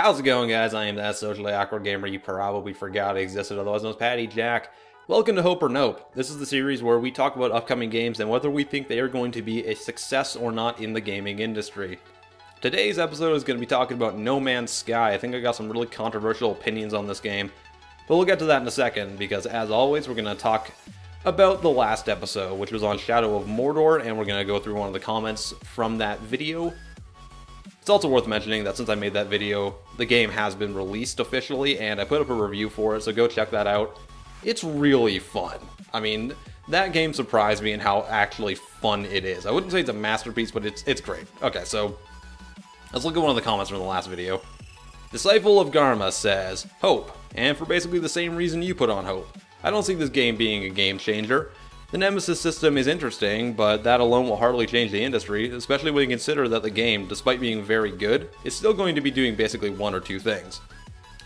How's it going, guys? I am that socially awkward gamer you probably forgot existed, otherwise known as IAmPattyJack. Welcome to Hope or Nope. This is the series where we talk about upcoming games and whether we think they are going to be a success or not in the gaming industry. Today's episode is going to be talking about No Man's Sky. I think I got some really controversial opinions on this game, but we'll get to that in a second, because as always, we're going to talk about the last episode, which was on Shadow of Mordor, and we're going to go through one of the comments from that video. It's also worth mentioning that since I made that video, the game has been released officially, and I put up a review for it, so go check that out. It's really fun. I mean, that game surprised me in how actually fun it is. I wouldn't say it's a masterpiece, but it's great. Okay, so let's look at one of the comments from the last video. Disciple of Garma says, Hope, and for basically the same reason you put on Hope. I don't see this game being a game changer. The Nemesis system is interesting, but that alone will hardly change the industry, especially when you consider that the game, despite being very good, is still going to be doing basically one or two things.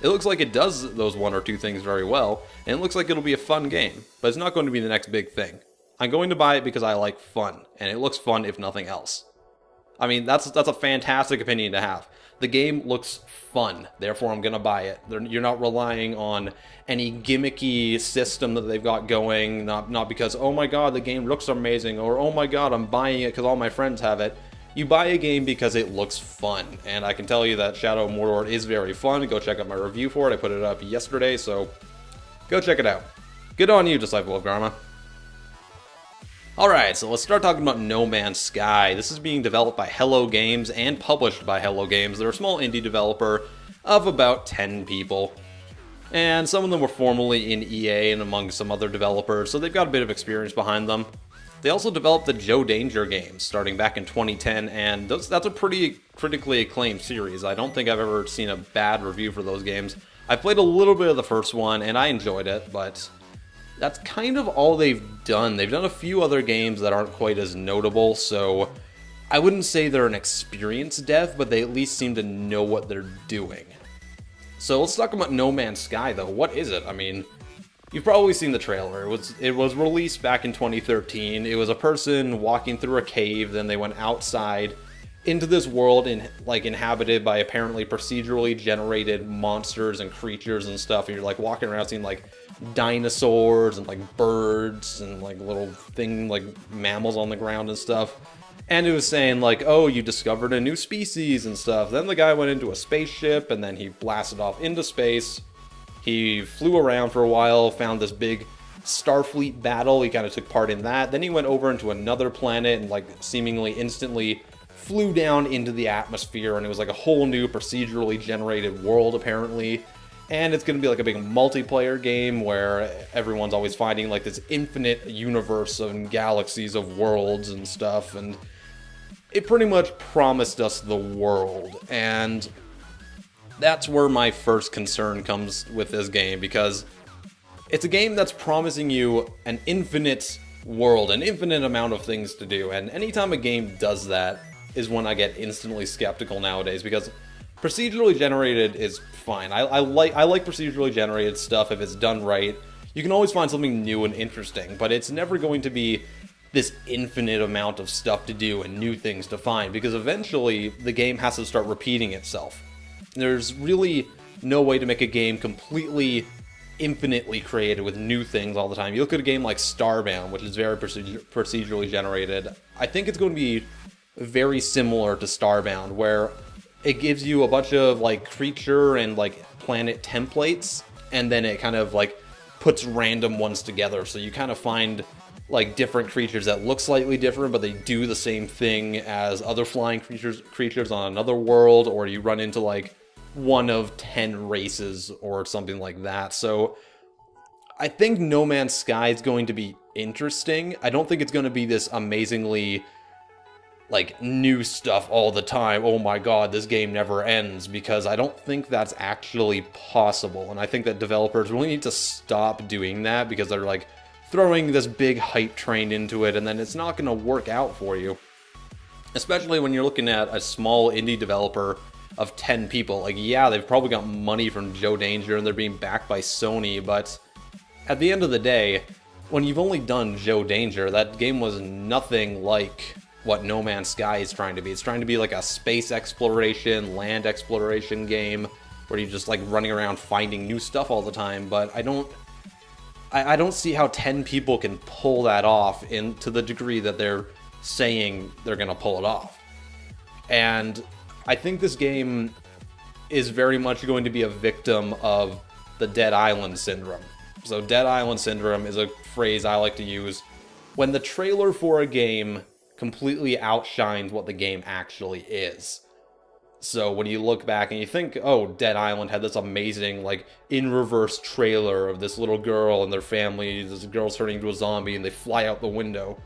It looks like it does those one or two things very well, and it looks like it'll be a fun game, but it's not going to be the next big thing. I'm going to buy it because I like fun, and it looks fun if nothing else. I mean, that's a fantastic opinion to have. The game looks fun, therefore I'm going to buy it. You're not relying on any gimmicky system that they've got going, not because, oh my god, the game looks amazing, or oh my god, I'm buying it because all my friends have it. You buy a game because it looks fun, and I can tell you that Shadow of Mordor is very fun. Go check out my review for it. I put it up yesterday, so go check it out. Good on you, Disciple of Garma. Alright, so let's start talking about No Man's Sky. This is being developed by Hello Games and published by Hello Games. They're a small indie developer of about 10 people. And some of them were formerly in EA and among some other developers, so they've got a bit of experience behind them. They also developed the Joe Danger games, starting back in 2010, and that's a pretty critically acclaimed series. I don't think I've ever seen a bad review for those games. I played a little bit of the first one, and I enjoyed it, but that's kind of all they've done. They've done a few other games that aren't quite as notable, so I wouldn't say they're an experienced dev, but they at least seem to know what they're doing. So let's talk about No Man's Sky, though. What is it? I mean, you've probably seen the trailer. It was released back in 2013. It was a person walking through a cave, then they went outside into this world inhabited by apparently procedurally generated monsters and creatures and stuff, and you're like walking around seeing like dinosaurs and like birds and like little mammals on the ground and stuff. And it was saying like, oh, you discovered a new species and stuff. Then the guy went into a spaceship and then he blasted off into space. He flew around for a while, found this big Starfleet battle. He kind of took part in that. Then he went over into another planet and like seemingly instantly flew down into the atmosphere, and it was like a whole new procedurally generated world apparently. And it's going to be like a big multiplayer game where everyone's always finding like this infinite universe and galaxies of worlds and stuff, and it pretty much promised us the world. And that's where my first concern comes with this game, because it's a game that's promising you an infinite world, an infinite amount of things to do, and anytime a game does that is when I get instantly skeptical nowadays, because procedurally generated is fine. I like procedurally generated stuff if it's done right. You can always find something new and interesting, but it's never going to be this infinite amount of stuff to do and new things to find, because eventually the game has to start repeating itself. There's really no way to make a game completely infinitely created with new things all the time. You look at a game like Starbound, which is very procedurally generated. I think it's going to be very similar to Starbound, where it gives you a bunch of like creature and like planet templates, and then it kind of like puts random ones together. So you kind of find like different creatures that look slightly different, but they do the same thing as other flying creatures on another world, or you run into like one of 10 races or something like that. So I think No Man's Sky is going to be interesting. I don't think it's going to be this amazingly like new stuff all the time. Oh my god, this game never ends, because I don't think that's actually possible. And I think that developers really need to stop doing that, because they're like throwing this big hype train into it, and then it's not going to work out for you. Especially when you're looking at a small indie developer of 10 people. Like, yeah, they've probably got money from Joe Danger and they're being backed by Sony, but at the end of the day, when you've only done Joe Danger, that game was nothing like what No Man's Sky is trying to be. It's trying to be like a space exploration, land exploration game. where you're just like running around finding new stuff all the time, but I don't see how 10 people can pull that off to the degree that they're saying they're gonna pull it off. And I think this game is very much going to be a victim of the Dead Island syndrome. So Dead Island syndrome is a phrase I like to use when the trailer for a game completely outshines what the game actually is. So when you look back and you think, oh, Dead Island had this amazing, like, in-reverse trailer of this little girl and their family, this girl's turning into a zombie and they fly out the window.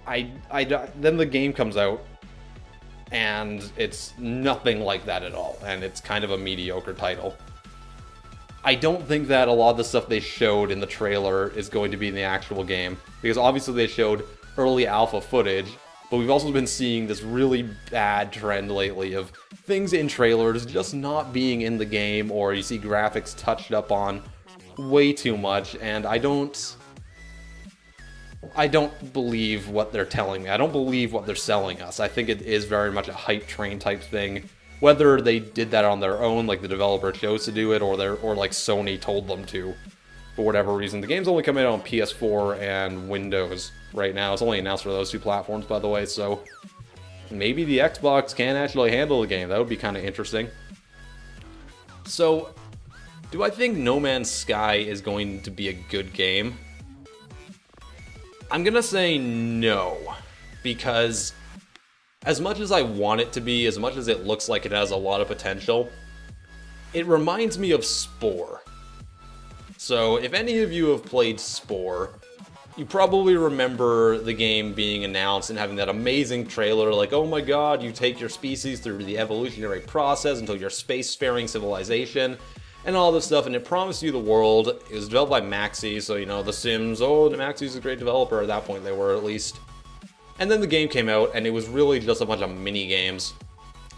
Then the game comes out and it's nothing like that at all, and it's kind of a mediocre title. I don't think that a lot of the stuff they showed in the trailer is going to be in the actual game, because obviously they showed early alpha footage, but we've also been seeing this really bad trend lately of things in trailers just not being in the game, or you see graphics touched up on way too much, and I don't believe what they're telling me. I don't believe what they're selling us. I think it is very much a hype train type thing. Whether they did that on their own, like the developer chose to do it, or like Sony told them to, for whatever reason. The game's only coming out on PS4 and Windows right now. It's only announced for those two platforms, by the way, so maybe the Xbox can actually handle the game. That would be kind of interesting. So, do I think No Man's Sky is going to be a good game? I'm gonna say no, because as much as I want it to be, as much as it looks like it has a lot of potential, it reminds me of Spore. So if any of you have played Spore, you probably remember the game being announced and having that amazing trailer like, oh my god, you take your species through the evolutionary process until you're a spacefaring civilization, and all this stuff, and it promised you the world. It was developed by Maxis, so you know, The Sims, oh, the Maxis is a great developer, at that point they were at least. And then the game came out, and it was really just a bunch of mini-games,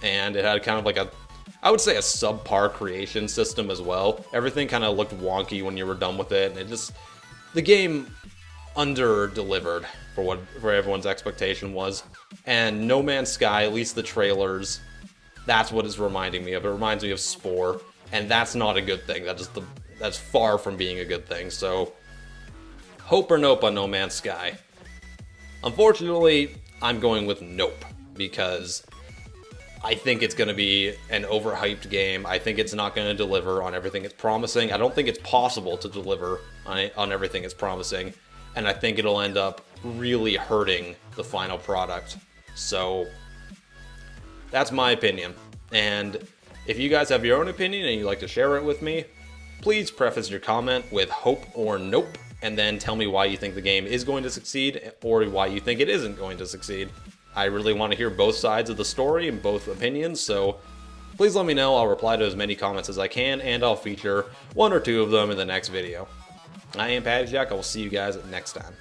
and it had kind of like I would say a subpar creation system as well. Everything kind of looked wonky when you were done with it, and the game under-delivered for everyone's expectation was. And No Man's Sky, at least the trailers, that's what it's reminding me of. It reminds me of Spore. And that's not a good thing. That's far from being a good thing. So, hope or nope on No Man's Sky. Unfortunately, I'm going with nope, because I think it's going to be an overhyped game. I think it's not going to deliver on everything it's promising. I don't think it's possible to deliver on everything it's promising. And I think it'll end up really hurting the final product. So, that's my opinion. And if you guys have your own opinion and you'd like to share it with me, please preface your comment with hope or nope, and then tell me why you think the game is going to succeed or why you think it isn't going to succeed. I really want to hear both sides of the story and both opinions, so please let me know. I'll reply to as many comments as I can, and I'll feature one or two of them in the next video. I am PattyJack. I will see you guys next time.